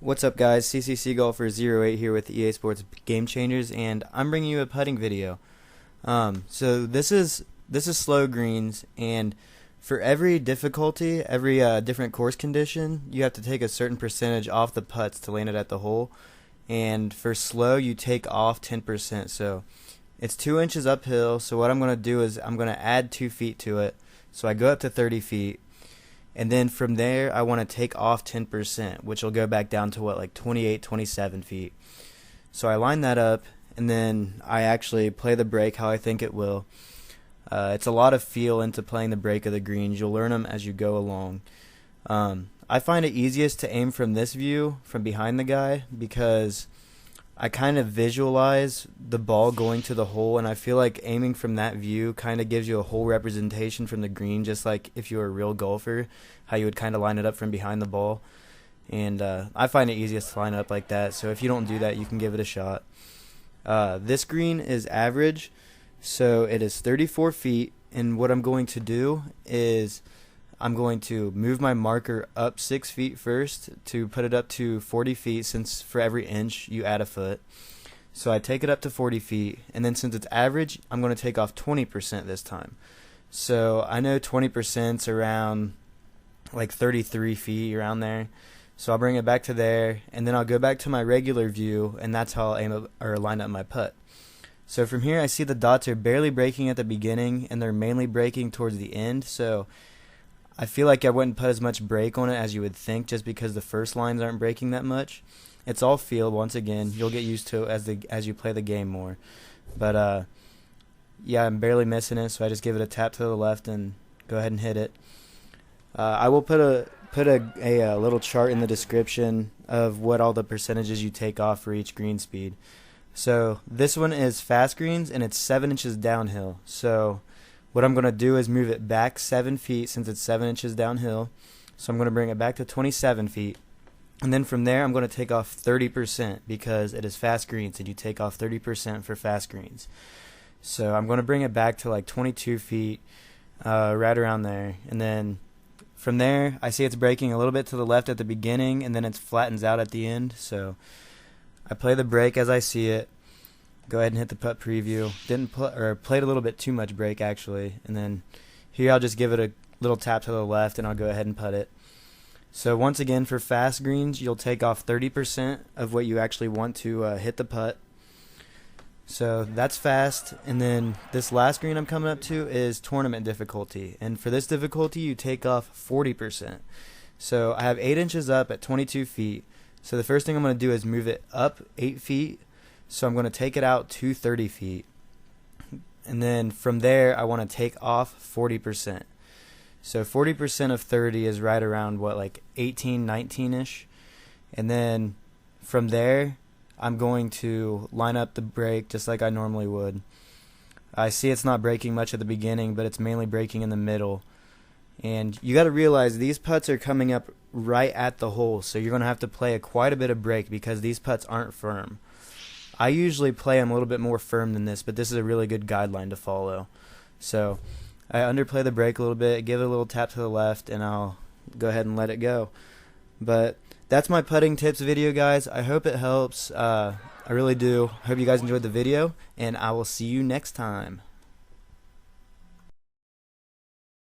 What's up, guys? CCC Golfer 08 here with EA Sports Game Changers, and I'm bringing you a putting video. So this is slow greens, and for every difficulty, every different course condition, you have to take a certain percentage off the putts to land it at the hole. And for slow, you take off 10%. So it's 2 inches uphill. So what I'm going to do is I'm going to add 2 feet to it. So I go up to 30 feet. And then from there, I want to take off 10%, which will go back down to like 28, 27 feet. So I line that up, and then I actually play the break how I think it will. It's a lot of feel into playing the break of the greens. You'll learn them as you go along. I find it easiest to aim from this view, from behind the guy, because I kind of visualize the ball going to the hole, and I feel like aiming from that view kind of gives you a whole representation from the green, just like if you were a real golfer, how you would kind of line it up from behind the ball. And I find it easiest to line it up like that, so if you don't do that, you can give it a shot. This green is average, so it is 34 feet, and what I'm going to do is I'm going to move my marker up 6 feet first to put it up to 40 feet, since for every inch you add a foot. So I take it up to 40 feet, and then since it's average, I'm going to take off 20% this time. So I know 20% is around like 33 feet, around there. So I'll bring it back to there, and then I'll go back to my regular view, and that's how I'll aim up, or line up my putt. So from here, I see the dots are barely breaking at the beginning, and they're mainly breaking towards the end. So I feel like I wouldn't put as much break on it as you would think, just because the first lines aren't breaking that much. It's all feel. Once again, you'll get used to it as you play the game more. But yeah, I'm barely missing it, so I just give it a tap to the left and go ahead and hit it. I will put a little chart in the description of what all the percentages you take off for each green speed. So this one is fast greens, and it's 7 inches downhill. So what I'm going to do is move it back 7 feet, since it's 7 inches downhill. So I'm going to bring it back to 27 feet. And then from there, I'm going to take off 30%, because it is fast greens, and you take off 30% for fast greens. So I'm going to bring it back to like 22 feet, right around there. And then from there, I see it's breaking a little bit to the left at the beginning, and then it flattens out at the end. So I play the break as I see it. Go ahead and hit the putt preview. Played a little bit too much break, actually. And then here I'll just give it a little tap to the left, and I'll go ahead and putt it. So once again, for fast greens, you'll take off 30% of what you actually want to hit the putt. So that's fast. And then this last green I'm coming up to is tournament difficulty. And for this difficulty, you take off 40%. So I have 8 inches up at 22 feet. So the first thing I'm going to do is move it up 8 feet. So I'm going to take it out to 30 feet. And then from there, I want to take off 40%. So 40% of 30 is right around, what, like 18, 19-ish. And then from there, I'm going to line up the break just like I normally would. I see it's not breaking much at the beginning, but it's mainly breaking in the middle. And you got to realize these putts are coming up right at the hole, so you're going to have to play quite a bit of break, because these putts aren't firm. I usually play them a little bit more firm than this, but this is a really good guideline to follow. So I underplay the break a little bit, give it a little tap to the left, and I'll go ahead and let it go. But that's my putting tips video, guys. I hope it helps. I really do. Hope you guys enjoyed the video, and I will see you next time.